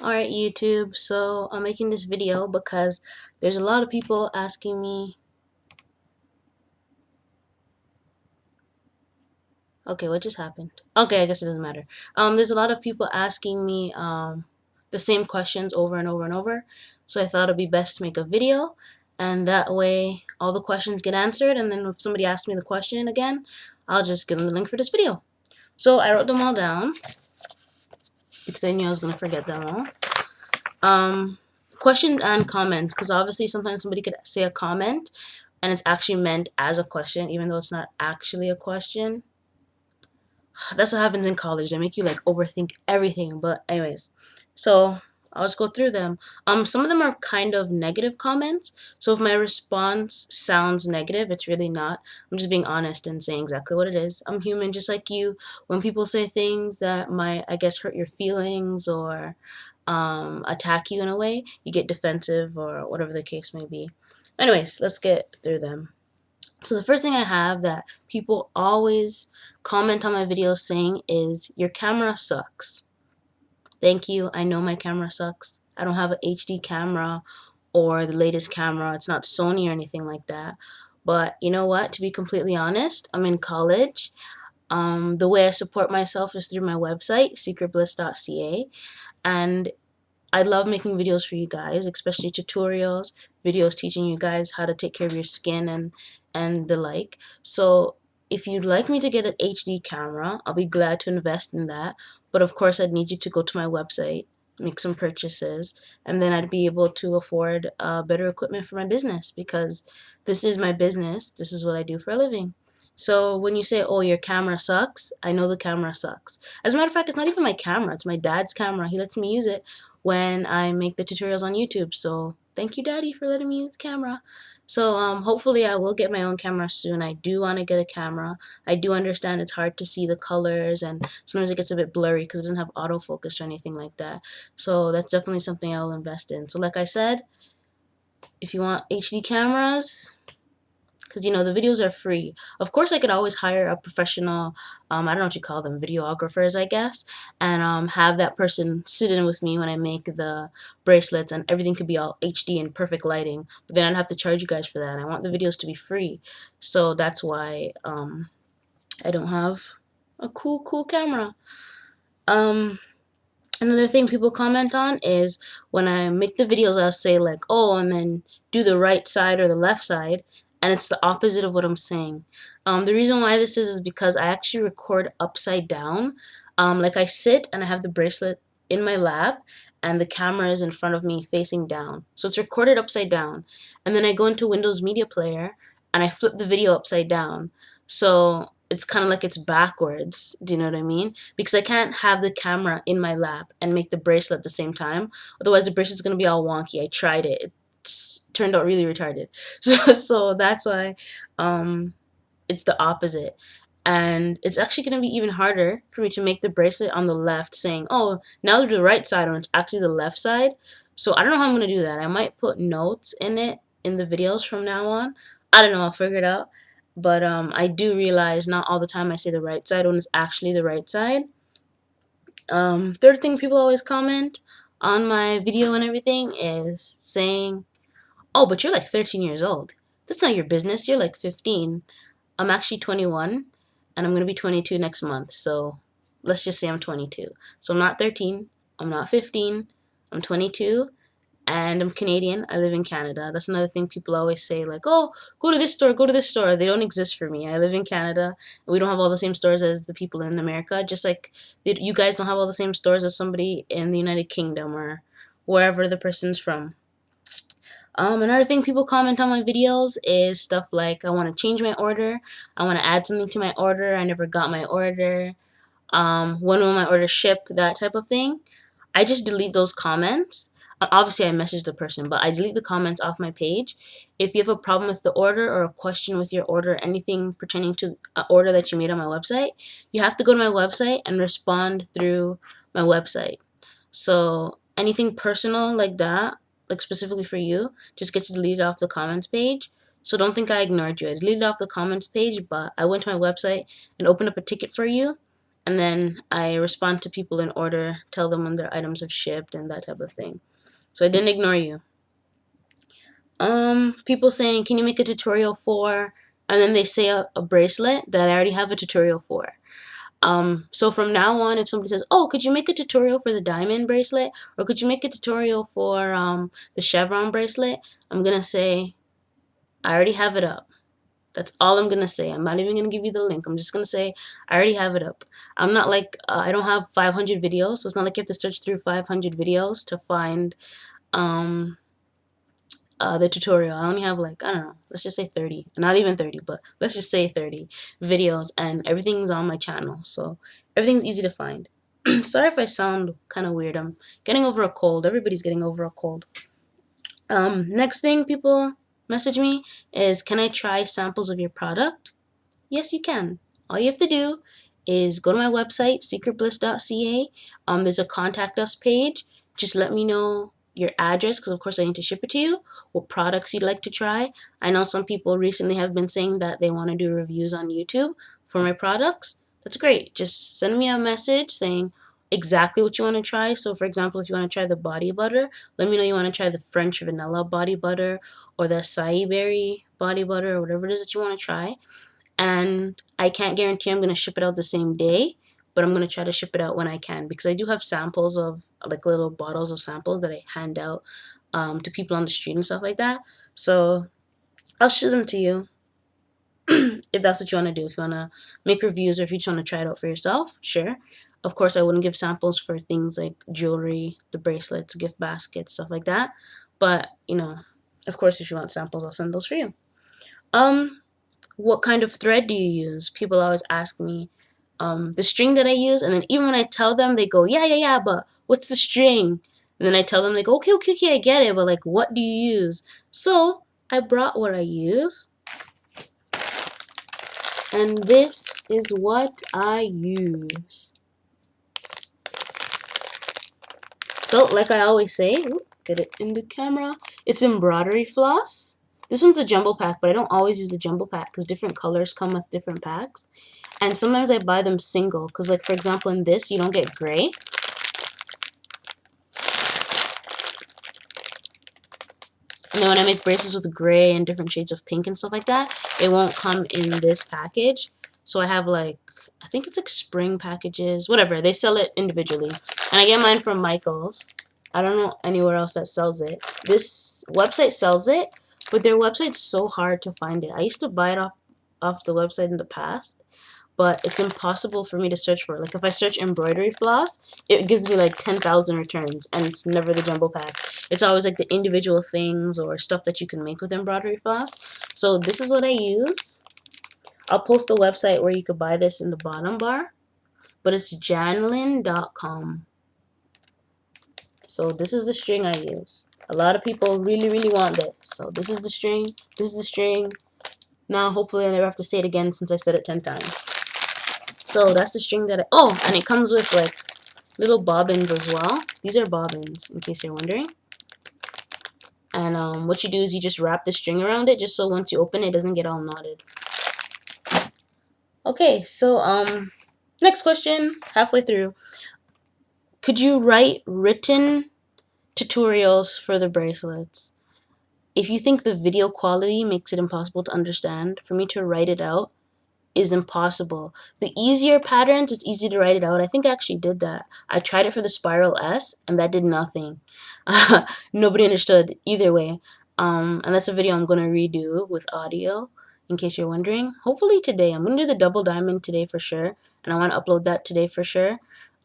Alright YouTube, so I'm making this video because there's a lot of people asking me. Okay, what just happened? Okay, I guess it doesn't matter. There's a lot of people asking me the same questions over and over and over, so I thought it'd be best to make a video, and that way all the questions get answered, and then if somebody asks me the question again, I'll just give them the link for this video. So I wrote them all down because I knew I was going to forget them all. Questions and comments, because obviously sometimes somebody could say a comment and it's actually meant as a question even though it's not actually a question. That's what happens in college. They make you like overthink everything. But anyways, so I'll just go through them. Some of them are kind of negative comments, so if my response sounds negative, it's really not. I'm just being honest and saying exactly what it is. I'm human just like you. When people say things that might, I guess, hurt your feelings or attack you in a way, you get defensive or whatever the case may be. Anyways, let's get through them. So the first thing I have that people always comment on my videos saying is, your camera sucks. Thank you. I know my camera sucks. I don't have an HD camera or the latest camera. It's not Sony or anything like that. But you know what? To be completely honest, I'm in college. The way I support myself is through my website, secretbliss.ca. And I love making videos for you guys, especially tutorials, videos teaching you guys how to take care of your skin and the like. So if you'd like me to get an HD camera, I'll be glad to invest in that. But of course, I'd need you to go to my website, make some purchases, and then I'd be able to afford better equipment for my business, because this is my business. This is what I do for a living. So when you say, oh, your camera sucks, I know the camera sucks. As a matter of fact, it's not even my camera. It's my dad's camera. He lets me use it when I make the tutorials on YouTube. So thank you, Daddy, for letting me use the camera. So hopefully I will get my own camera soon. I do want to get a camera. I do understand it's hard to see the colors, and sometimes it gets a bit blurry because it doesn't have autofocus or anything like that. So that's definitely something I will invest in. So like I said, if you want HD cameras, because you know the videos are free. Of course, I could always hire a professional, I don't know what you call them, videographers, I guess, and have that person sit in with me when I make the bracelets, and everything could be all HD and perfect lighting. But then I'd have to charge you guys for that. And I want the videos to be free, so that's why I don't have a cool camera. Another thing people comment on is when I make the videos, I'll say like, oh, and then do the right side or the left side, and it's the opposite of what I'm saying. The reason why this is because I actually record upside down. Like I sit and I have the bracelet in my lap and the camera is in front of me facing down. So it's recorded upside down. And then I go into Windows Media Player and I flip the video upside down. So it's kind of like it's backwards. Do you know what I mean? Because I can't have the camera in my lap and make the bracelet at the same time. Otherwise, the bracelet's going to be all wonky. I tried it. It's turned out really retarded. So that's why it's the opposite. And it's actually going to be even harder for me to make the bracelet on the left saying, oh, now do the right side when it's actually the left side. So I don't know how I'm going to do that. I might put notes in it in the videos from now on. I don't know. I'll figure it out. But I do realize not all the time I say the right side when it's actually the right side. Third thing people always comment on my video and everything is saying, oh, but you're like 13 years old. That's not your business. You're like 15. I'm actually 21, and I'm going to be 22 next month. So let's just say I'm 22. So I'm not 13. I'm not 15. I'm 22. And I'm Canadian. I live in Canada. That's another thing people always say, like, oh, go to this store, go to this store. They don't exist for me. I live in Canada, and we don't have all the same stores as the people in America, just like you guys don't have all the same stores as somebody in the United Kingdom or wherever the person's from. Another thing people comment on my videos is stuff like, I want to change my order, I want to add something to my order, I never got my order, when will my order ship, that type of thing. I just delete those comments. Obviously, I message the person, but I delete the comments off my page. If you have a problem with the order or a question with your order, anything pertaining to an order that you made on my website, you have to go to my website and respond through my website. So anything personal like that, like specifically for you, just gets deleted off the comments page. So don't think I ignored you. I deleted off the comments page, but I went to my website and opened up a ticket for you, and then I respond to people in order, tell them when their items have shipped and that type of thing. So I didn't ignore you. People saying, can you make a tutorial for, and then they say a bracelet that I already have a tutorial for. So from now on, if somebody says, oh, could you make a tutorial for the diamond bracelet, or could you make a tutorial for the chevron bracelet, I'm gonna say, I already have it up. That's all I'm gonna say. I'm not even gonna give you the link. I'm just gonna say I already have it up. I'm not like I don't have 500 videos, so it's not like you have to search through 500 videos to find um the tutorial. I only have like, I don't know, let's just say 30. Not even 30, but let's just say 30 videos, and everything's on my channel, so everything's easy to find. Sorry if I sound kind of weird. I'm getting over a cold. Everybody's getting over a cold. Next thing people message me is, can I try samples of your product? Yes, you can. All you have to do is go to my website, secretbliss.ca. There's a contact us page. Just let me know your address, because of course I need to ship it to you, what products you'd like to try. I know some people recently have been saying that they want to do reviews on YouTube for my products. That's great. Just send me a message saying exactly what you want to try. So for example, if you want to try the body butter, let me know you want to try the French vanilla body butter or the acai berry body butter, or whatever it is that you want to try. And I can't guarantee I'm going to ship it out the same day, but I'm going to try to ship it out when I can, because I do have samples of, like, little bottles of samples that I hand out to people on the street and stuff like that. So I'll ship them to you if that's what you want to do. If you want to make reviews, or if you just want to try it out for yourself, sure. Of course, I wouldn't give samples for things like jewelry, the bracelets, gift baskets, stuff like that. But, you know, of course, if you want samples, I'll send those for you. What kind of thread do you use? People always ask me the string that I use, and then even when I tell them, they go, yeah, but what's the string? And then I tell them, they go, okay, I get it, but like, what do you use? So I brought what I use, and this is what I use. So like I always say, get it in the camera, it's embroidery floss. This one's a jumbo pack, but I don't always use the jumbo pack because different colors come with different packs. And sometimes I buy them single, because like for example in this, you don't get gray. And then when I make bracelets with gray and different shades of pink and stuff like that, it won't come in this package. So I have like, I think it's like spring packages, whatever. They sell it individually. And I get mine from Michael's. I don't know anywhere else that sells it. This website sells it, but their website's so hard to find it. I used to buy it off the website in the past, but it's impossible for me to search for. Like if I search embroidery floss, it gives me like 10,000 returns, and it's never the jumbo pack. It's always like the individual things or stuff that you can make with embroidery floss. So this is what I use. I'll post the website where you could buy this in the bottom bar, but it's janlin.com. So this is the string I use. A lot of people really want this. So this is the string. This is the string. Now hopefully I never have to say it again since I said it 10 times. So that's the string that and it comes with like little bobbins as well. These are bobbins, in case you're wondering. And what you do is you just wrap the string around it, just so once you open it, it doesn't get all knotted. Okay, so next question, halfway through. Could you write written tutorials for the bracelets? If you think the video quality makes it impossible to understand, for me to write it out is impossible. The easier patterns, it's easy to write it out. I think I actually did that. I tried it for the Spiral S, and that did nothing. Nobody understood either way. And that's a video I'm going to redo with audio, in case you're wondering. Hopefully today. I'm going to do the double diamond today for sure, and I want to upload that today for sure.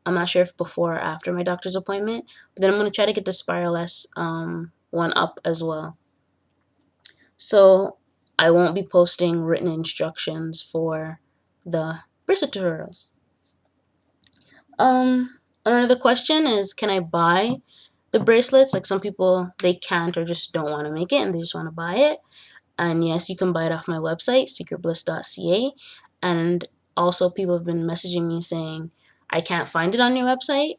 I'm not sure if before or after my doctor's appointment, but then I'm going to try to get the Spiral S one up as well. So I won't be posting written instructions for the bracelet tutorials. Another question is, can I buy the bracelets? Like some people, they can't or just don't want to make it and they just want to buy it. And yes, you can buy it off my website, secretbliss.ca. And also people have been messaging me saying, I can't find it on your website.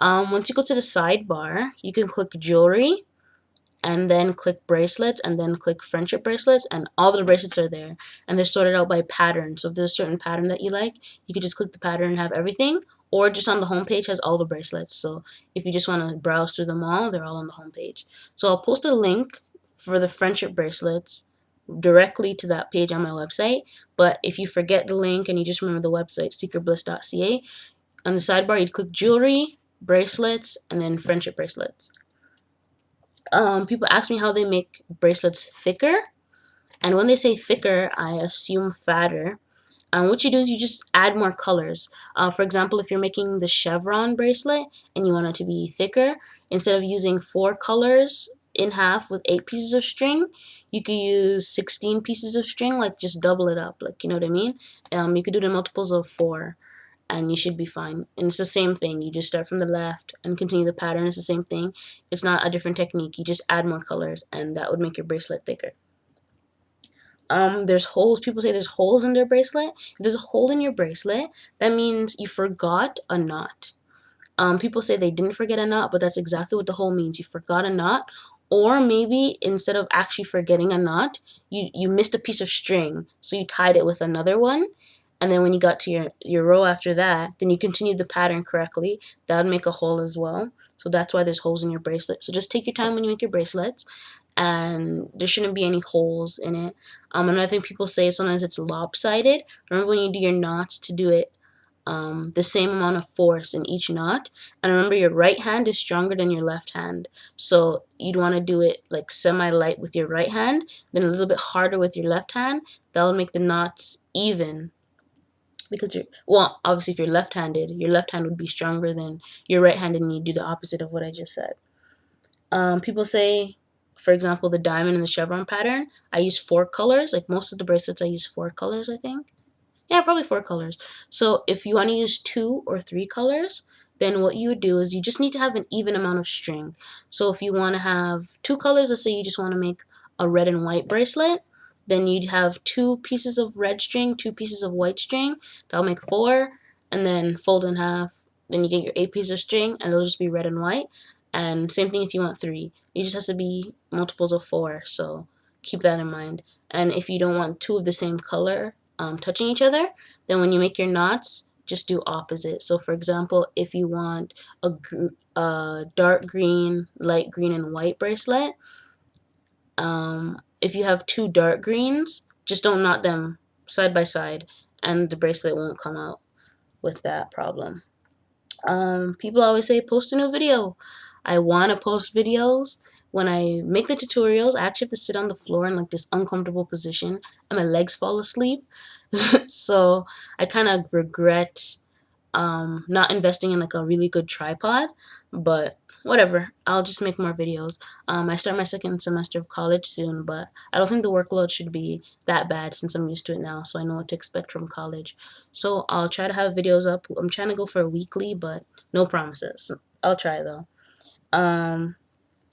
Once you go to the sidebar, you can click jewelry. and then click bracelets, and then click friendship bracelets, and all the bracelets are there, and they're sorted out by pattern. So if there's a certain pattern that you like, you could just click the pattern and have everything, or just on the home page has all the bracelets. So if you just want to browse through them all, they're all on the home page. So I'll post a link for the friendship bracelets directly to that page on my website. But if you forget the link and you just remember the website, secretbliss.ca, on the sidebar you'd click jewelry, bracelets, and then friendship bracelets. People ask me how they make bracelets thicker, and when they say thicker, I assume fatter. What you do is you just add more colors. For example, if you're making the chevron bracelet and you want it to be thicker, instead of using 4 colors in half with 8 pieces of string, you could use 16 pieces of string, like just double it up, like, you know what I mean? You could do the multiples of 4, and you should be fine. And it's the same thing. You just start from the left and continue the pattern. It's the same thing. It's not a different technique. You just add more colors, and that would make your bracelet thicker. There's holes. People say there's holes in their bracelet. If there's a hole in your bracelet, that means you forgot a knot. People say they didn't forget a knot, but that's exactly what the hole means. You forgot a knot, or maybe instead of actually forgetting a knot, you missed a piece of string, so you tied it with another one, and then when you got to your row after that, then you continued the pattern correctly. That would make a hole as well. So that's why there's holes in your bracelet. So just take your time when you make your bracelets, and there shouldn't be any holes in it. Another thing people say is sometimes it's lopsided. Remember when you do your knots to do it the same amount of force in each knot, and remember your right hand is stronger than your left hand, so you'd want to do it like semi-light with your right hand, then a little bit harder with your left hand. That'll make the knots even, because well, obviously if you're left-handed, your left hand would be stronger than your right-handed, and you do the opposite of what I just said. People say, for example, the diamond and the chevron pattern, I use 4 colors. Like most of the bracelets I use 4 colors, I think. Yeah, probably 4 colors. So if you want to use 2 or 3 colors, then what you would do is you just need to have an even amount of string. So if you want to have 2 colors, let's say you just want to make a red and white bracelet, then you'd have 2 pieces of red string, 2 pieces of white string. That'll make 4, and then fold in half. Then you get your 8 pieces of string, and it'll just be red and white. And same thing if you want 3. It just has to be multiples of 4, so keep that in mind. And if you don't want 2 of the same color touching each other, then when you make your knots, just do opposite. So for example, if you want a dark green, light green, and white bracelet, if you have 2 dark greens, just don't knot them side by side, and the bracelet won't come out with that problem. People always say post a new video. I want to post videos. When I make the tutorials, I actually have to sit on the floor in like this uncomfortable position, and my legs fall asleep. So I kind of regret not investing in like a really good tripod, but whatever. I'll just make more videos. I start my 2nd semester of college soon, but I don't think the workload should be that bad since I'm used to it now, so I know what to expect from college. So I'll try to have videos up. I'm trying to go for a weekly, but no promises. I'll try though.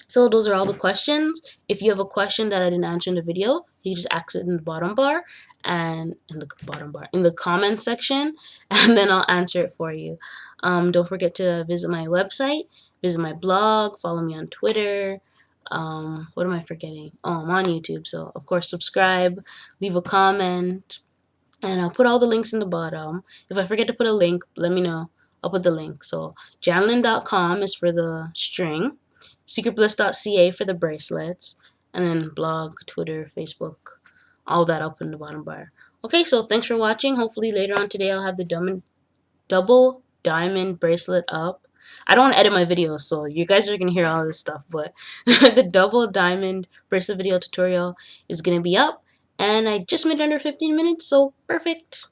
So those are all the questions. If you have a question that I didn't answer in the video, you can just ask it in the bottom bar, and in the comment section, and then I'll answer it for you. Don't forget to visit my website, visit my blog, follow me on Twitter. What am I forgetting? Oh, I'm on YouTube, so of course subscribe, leave a comment, and I'll put all the links in the bottom. If I forget to put a link, let me know. I'll put the link. So janlin.com is for the string, secretbliss.ca for the bracelets, and then blog, Twitter, Facebook, all that up in the bottom bar. Okay, so thanks for watching. Hopefully later on today I'll have the double diamond bracelet up. I don't want to edit my videos, so you guys are going to hear all this stuff, but the double diamond bracelet video tutorial is going to be up, and I just made it under 15 minutes, so perfect.